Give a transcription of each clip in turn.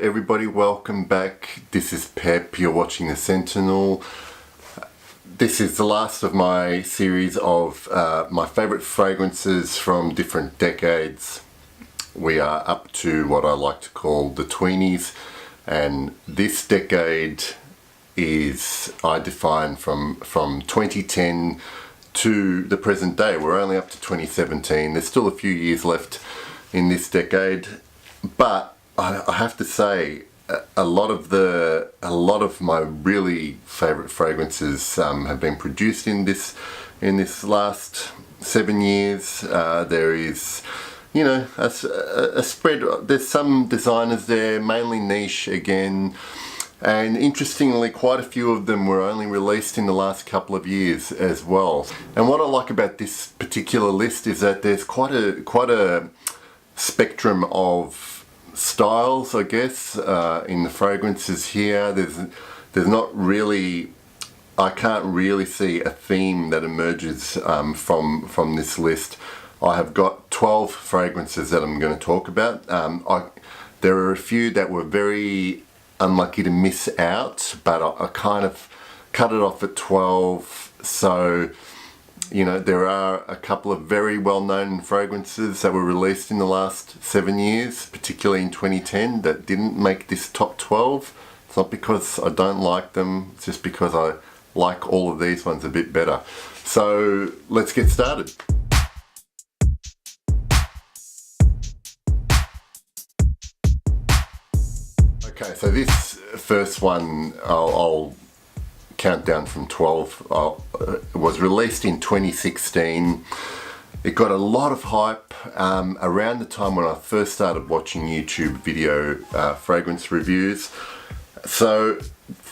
everybody, welcome back. This is Pep, you're watching The Sentinel. This is the last of my series of my favourite fragrances from different decades. We are up to what I like to call the tweenies, and this decade is, I define from 2010 to the present day. We're only up to 2017. There's still a few years left in this decade, but I have to say a lot of my really favourite fragrances have been produced in this last 7 years. There is, you know, a spread. There's some designers there, mainly niche again. And interestingly, quite a few of them were only released in the last couple of years as well. And what I like about this particular list is that there's quite a spectrum of styles, I guess, in the fragrances here. There's not really, I can't really see a theme that emerges from this list. I have got 12 fragrances that I'm going to talk about. There are a few that were very unlucky to miss out, but I kind of cut it off at 12. So, you know, there are a couple of very well-known fragrances that were released in the last 7 years, particularly in 2010, that didn't make this top 12. It's not because I don't like them, it's just because I like all of these ones a bit better. So let's get started. Okay, so this first one, I'll count down from 12. It was released in 2016. It got a lot of hype around the time when I first started watching YouTube video fragrance reviews. So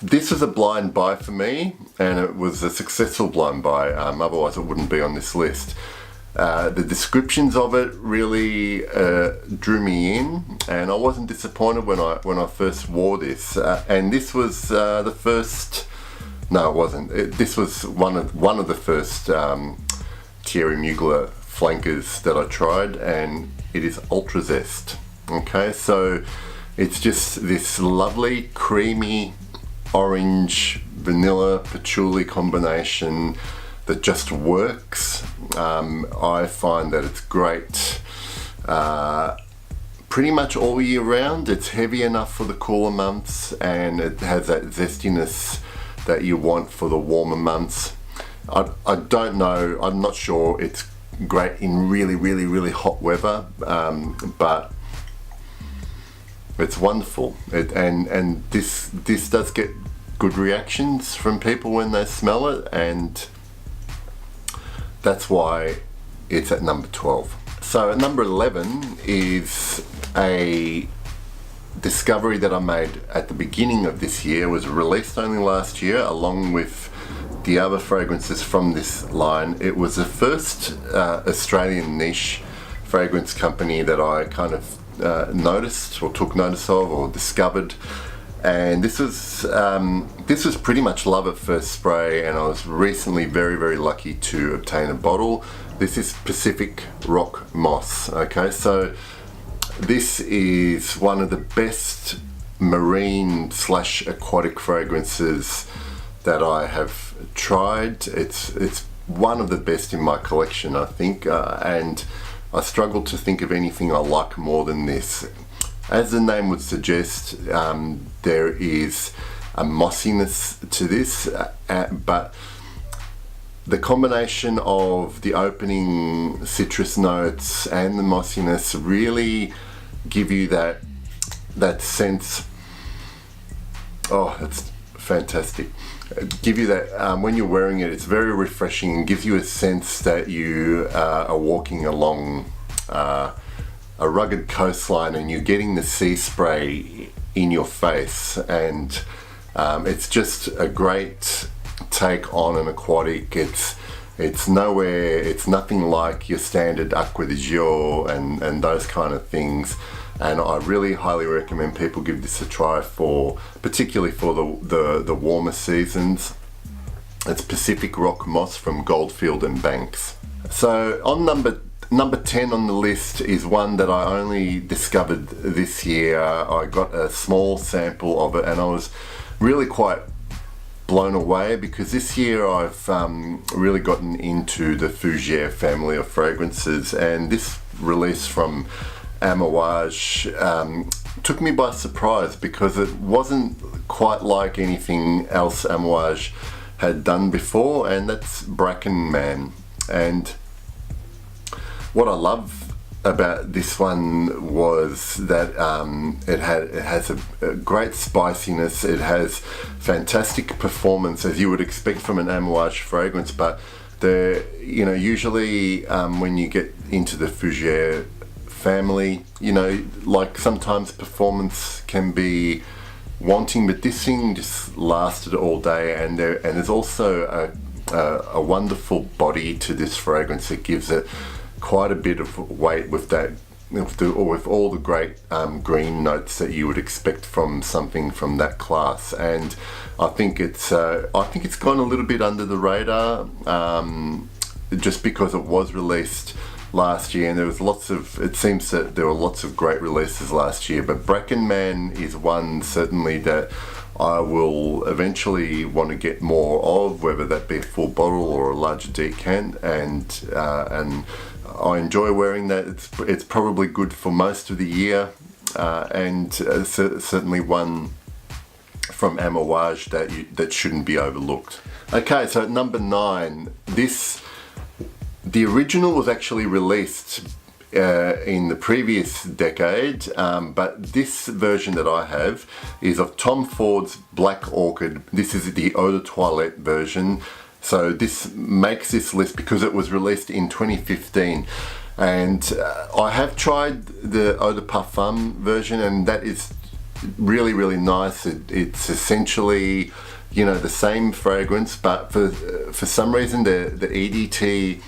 this was a blind buy for me, and it was a successful blind buy, otherwise it wouldn't be on this list. The descriptions of it really drew me in, and I wasn't disappointed when I first wore this. And this was the first. No, it wasn't. This was one of the first Thierry Mugler flankers that I tried, and it is Ultra Zest. Okay, so it's just this lovely creamy orange vanilla patchouli combination that just works. I find that it's great pretty much all year round. It's heavy enough for the cooler months, and it has that zestiness that you want for the warmer months. I don't know, I'm not sure it's great in really hot weather, but it's wonderful. And this does get good reactions from people when they smell it, and that's why it's at number 12. So at number 11 is a discovery that I made at the beginning of this year. It was released only last year along with the other fragrances from this line. It was the first Australian niche fragrance company that I kind of noticed or took notice of or discovered. And this was pretty much love at first spray, and I was recently very lucky to obtain a bottle. This is Pacific Rock Moss. Okay, so this is one of the best marine / aquatic fragrances that I have tried. It's one of the best in my collection, I think, and I struggle to think of anything I like more than this. As the name would suggest, there is a mossiness to this, but the combination of the opening citrus notes and the mossiness really give you that sense. Oh, that's fantastic. Give you that, when you're wearing it, it's very refreshing and gives you a sense that you are walking along a rugged coastline and you're getting the sea spray in your face, and it's just a great take on an aquatic. It's nothing like your standard Acqua di Gio and those kind of things, and I really highly recommend people give this a try, particularly for the warmer seasons. It's Pacific Rock Moss from Goldfield and Banks. So on number Number 10 on the list is one that I only discovered this year. I got a small sample of it and I was really quite blown away because this year I've really gotten into the Fougere family of fragrances, and this release from Amouage took me by surprise because it wasn't quite like anything else Amouage had done before, and that's Bracken Man. And what I love about this one was that it has a great spiciness. It has fantastic performance as you would expect from an Amouage fragrance, but usually when you get into the Fougere family, like sometimes performance can be wanting, but this thing just lasted all day, and there's also a wonderful body to this fragrance. It gives it quite a bit of weight with that, with all the great green notes that you would expect from something from that class. And I think it's gone a little bit under the radar, just because it was released last year, and it seems that there were lots of great releases last year, but Bracken Man is one certainly that I will eventually want to get more of, whether that be a full bottle or a larger decant, and I enjoy wearing that. It's probably good for most of the year, and certainly one from Amouage that shouldn't be overlooked. Okay, so at number 9, the original was actually released in the previous decade, but this version that I have is of Tom Ford's Black Orchid. This is the Eau de Toilette version. So this makes this list because it was released in 2015. And I have tried the Eau de Parfum version, and that is really, really nice. It's essentially, the same fragrance, but for some reason the EDT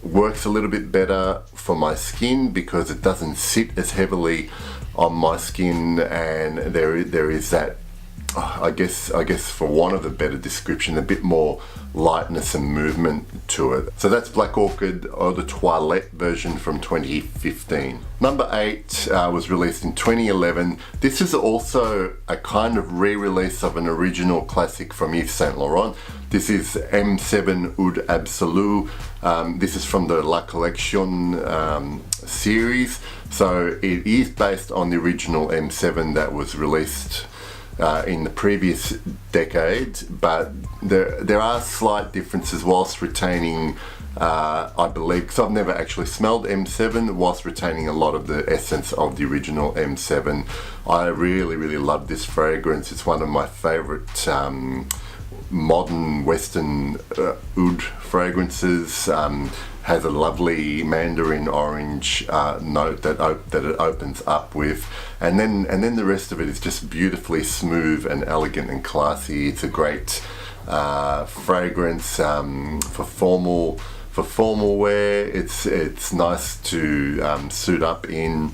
works a little bit better for my skin because it doesn't sit as heavily on my skin, and there is that, I guess for want of a better description, a bit more lightness and movement to it. So that's Black Orchid Eau de Toilette version from 2015. Number 8 was released in 2011. This is also a kind of re-release of an original classic from Yves Saint Laurent. This is M7 Oud Absolu. This is from the La Collection series. So it is based on the original M7 that was released in the previous decade, but there are slight differences whilst retaining, I believe, because I've never actually smelled M7, whilst retaining a lot of the essence of the original M7. I really, really love this fragrance. It's one of my favourite modern Western oud fragrances. Has a lovely mandarin orange note that it opens up with, and then the rest of it is just beautifully smooth and elegant and classy. It's a great fragrance for formal wear. It's nice to suit up in,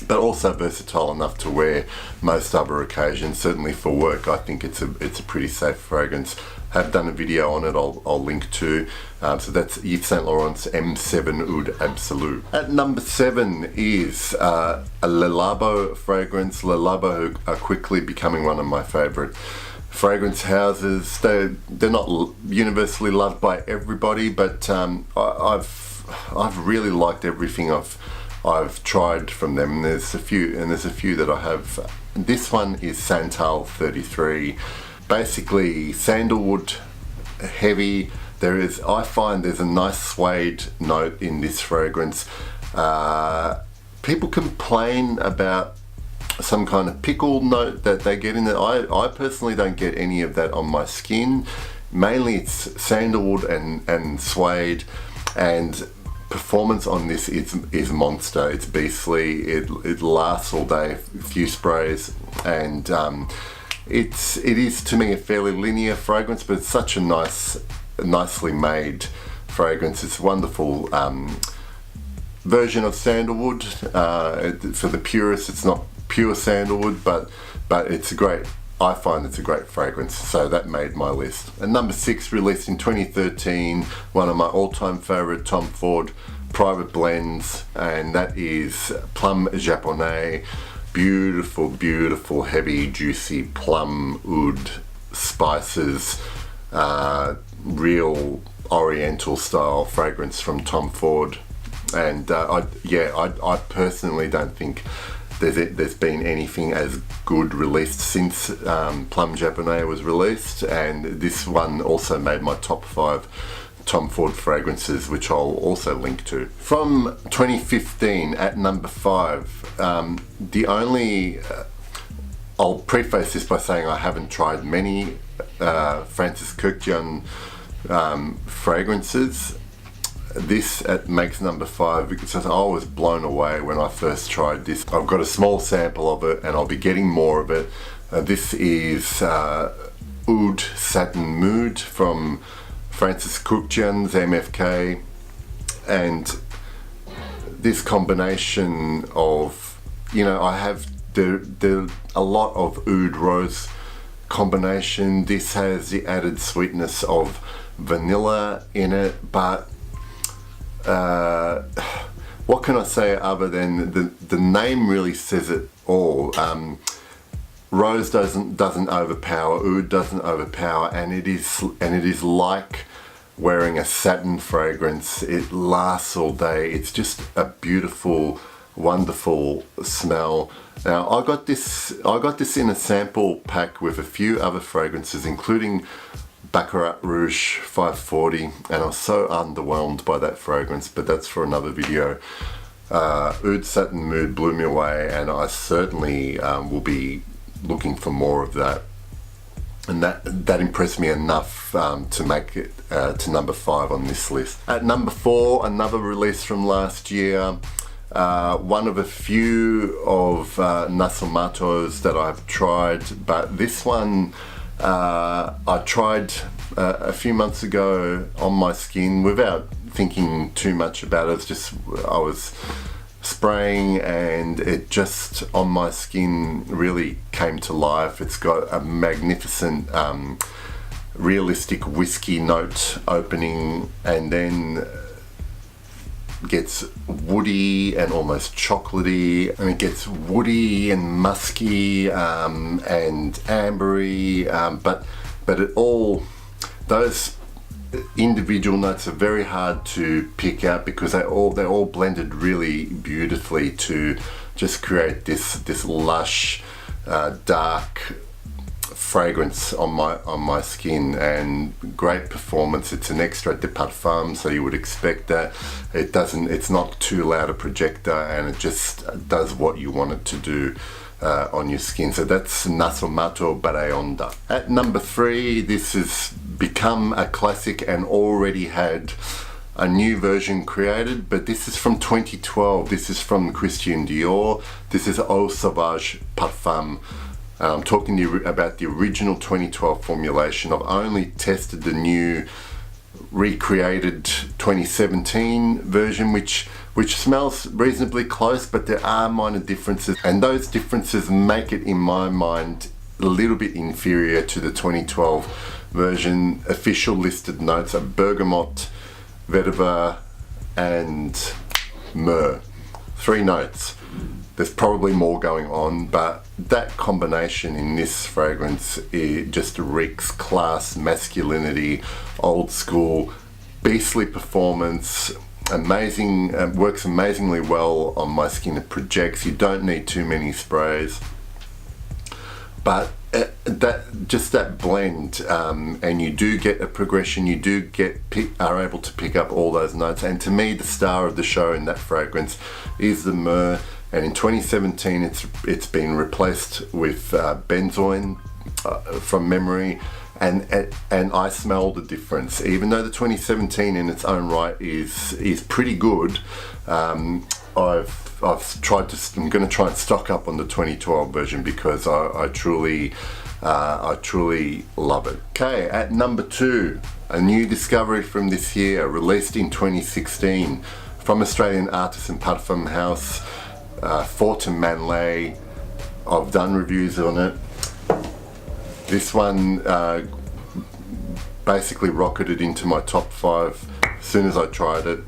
but also versatile enough to wear most other occasions. Certainly for work, I think it's a pretty safe fragrance. Have done a video on it, I'll link to. So that's Yves Saint Laurent's M7 Oud Absolu. At number 7 is a Le Labo fragrance. Le Labo are quickly becoming one of my favourite fragrance houses. They're not universally loved by everybody, but I've really liked everything I've tried from them. And there's a few that I have. This one is Santal 33. Basically sandalwood heavy. I find there's a nice suede note in this fragrance. People complain about some kind of pickle note that they get in there. I personally don't get any of that on my skin. Mainly it's sandalwood and suede, and performance on this is monster. It's beastly. It lasts all day, a few sprays, and it is to me a fairly linear fragrance, but it's such a nicely made fragrance. It's a wonderful version of sandalwood. For the purists, it's not pure sandalwood, but I find it's a great fragrance, so that made my list. And number 6, released in 2013, one of my all-time favourite Tom Ford private blends, and that is Plum Japonais. Beautiful, beautiful, heavy, juicy plum oud spices, real oriental style fragrance from Tom Ford. And I personally don't think there's been anything as good released since Plum Japonais was released, and this one also made my top 5 Tom Ford fragrances, which I'll also link to. From 2015 at number 5, the only I'll preface this by saying I haven't tried many Francis Kurkdjian fragrances. This makes number 5 because I was blown away when I first tried this. I've got a small sample of it and I'll be getting more of it. This is Oud Satin Mood from Francis Kurkdjian's MFK, and this combination of, I have a lot of oud rose combination. This has the added sweetness of vanilla in it, but what can I say other than the name really says it all. Rose doesn't overpower, oud doesn't overpower, and it is like wearing a satin fragrance. It lasts all day. It's just a beautiful, wonderful smell. Now I got this in a sample pack with a few other fragrances, including Baccarat Rouge 540, and I was so underwhelmed by that fragrance, but that's for another video. Oud Satin Mood blew me away, and I certainly will be looking for more of that, and that impressed me enough to make it to number 5 on this list. At number 4, another release from last year, one of a few of Nasomatos that I've tried, but this one I tried a few months ago on my skin without thinking too much about it. It's just I was spraying and it just on my skin really came to life. It's got a magnificent realistic whiskey note opening, and then gets woody and almost chocolatey, and it gets woody and musky and ambery, but it all, those individual notes are very hard to pick out because they're all blended really beautifully to just create this lush dark fragrance on my skin, and great performance. It's an extrait de parfum, so you would expect that. It's not too loud a projector, and it just does what you want it to do on your skin. So that's Nasomato Baraonda. At number 3, this has become a classic and already had a new version created, but this is from 2012. This is from Christian Dior. This is Eau Sauvage Parfum. I'm talking to you about the original 2012 formulation. I've only tested the new recreated 2017 version, which smells reasonably close, but there are minor differences, and those differences make it, in my mind, a little bit inferior to the 2012 version. Official listed notes are bergamot, vetiver, and myrrh. 3 notes. There's probably more going on, but that combination in this fragrance, it just reeks class, masculinity, old school, beastly performance, amazing, works amazingly well on my skin. It projects. You don't need too many sprays, but that blend, and you do get a progression. You do are able to pick up all those notes. And to me, the star of the show in that fragrance is the myrrh. And in 2017, it's been replaced with benzoin from memory, and I smell the difference. Even though the 2017 in its own right is pretty good, I've tried to. I'm going to try and stock up on the 2012 version because I truly love it. Okay, at number 2, a new discovery from this year, released in 2016 from Australian artisan parfum house. Fort and Manlay. I've done reviews on it. This one basically rocketed into my top 5 as soon as I tried it.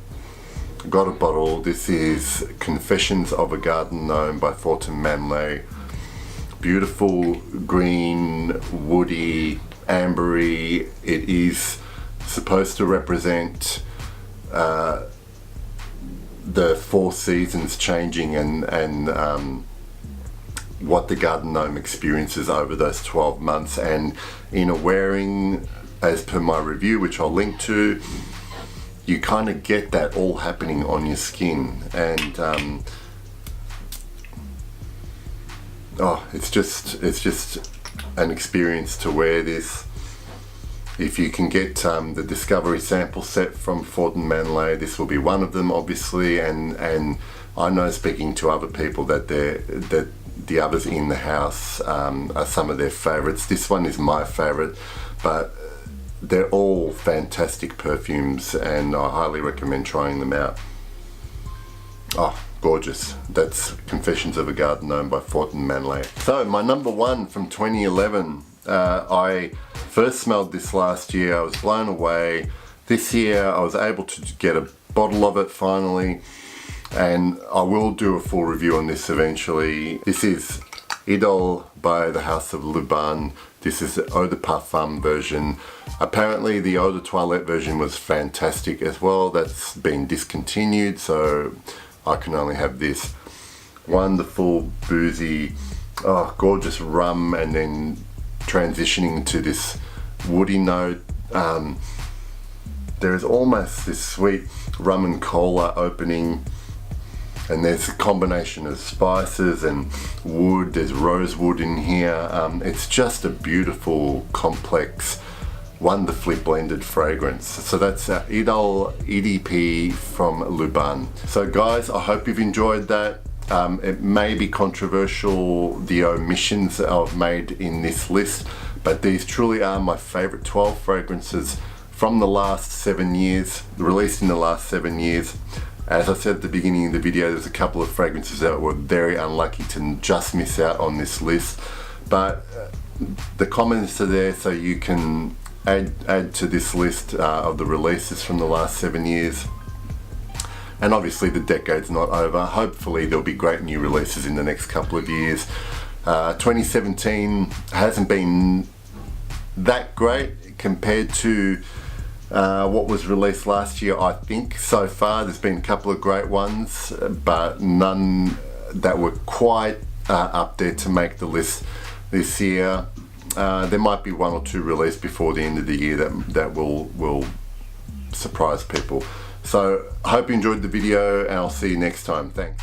got a bottle. This is Confessions of a Garden Gnome by Fortin Manley. Beautiful green, woody, ambery. It is supposed to represent the 4 seasons changing and what the garden gnome experiences over those 12 months. And in a wearing, as per my review, which I'll link to, you kind of get that all happening on your skin. And it's just an experience to wear this. If you can get the Discovery sample set from Fortin Manley, this will be one of them, obviously. And I know, speaking to other people, that the others in the house are some of their favourites. This one is my favourite, but they're all fantastic perfumes, and I highly recommend trying them out. Oh, gorgeous. That's Confessions of a Garden Gnome by Fortin Manley. So my number 1 from 2011, I first smelled this last year. I was blown away. This year I was able to get a bottle of it finally, and I will do a full review on this eventually. This is Idole by the House of Luban. This is the Eau de Parfum version. Apparently the Eau de Toilette version was fantastic as well. That's been discontinued, so I can only have this. Wonderful, boozy, gorgeous rum, and then transitioning to this woody note. There is almost this sweet rum and cola opening, and there's a combination of spices and wood. There's rosewood in here. It's just a beautiful, complex, wonderfully blended fragrance. So that's Idole EDP from Luban. So guys, I hope you've enjoyed that. It may be controversial, the omissions that I've made in this list, but these truly are my favorite 12 fragrances from the last 7 years, released in the last 7 years. As I said at the beginning of the video, there's a couple of fragrances that were very unlucky to just miss out on this list, but the comments are there so you can add to this list of the releases from the last 7 years. And obviously the decade's not over. Hopefully there'll be great new releases in the next couple of years. 2017 hasn't been that great compared to what was released last year, I think. So far there's been a couple of great ones, but none that were quite up there to make the list this year. There might be 1 or 2 released before the end of the year that will surprise people. So I hope you enjoyed the video, and I'll see you next time. Thanks.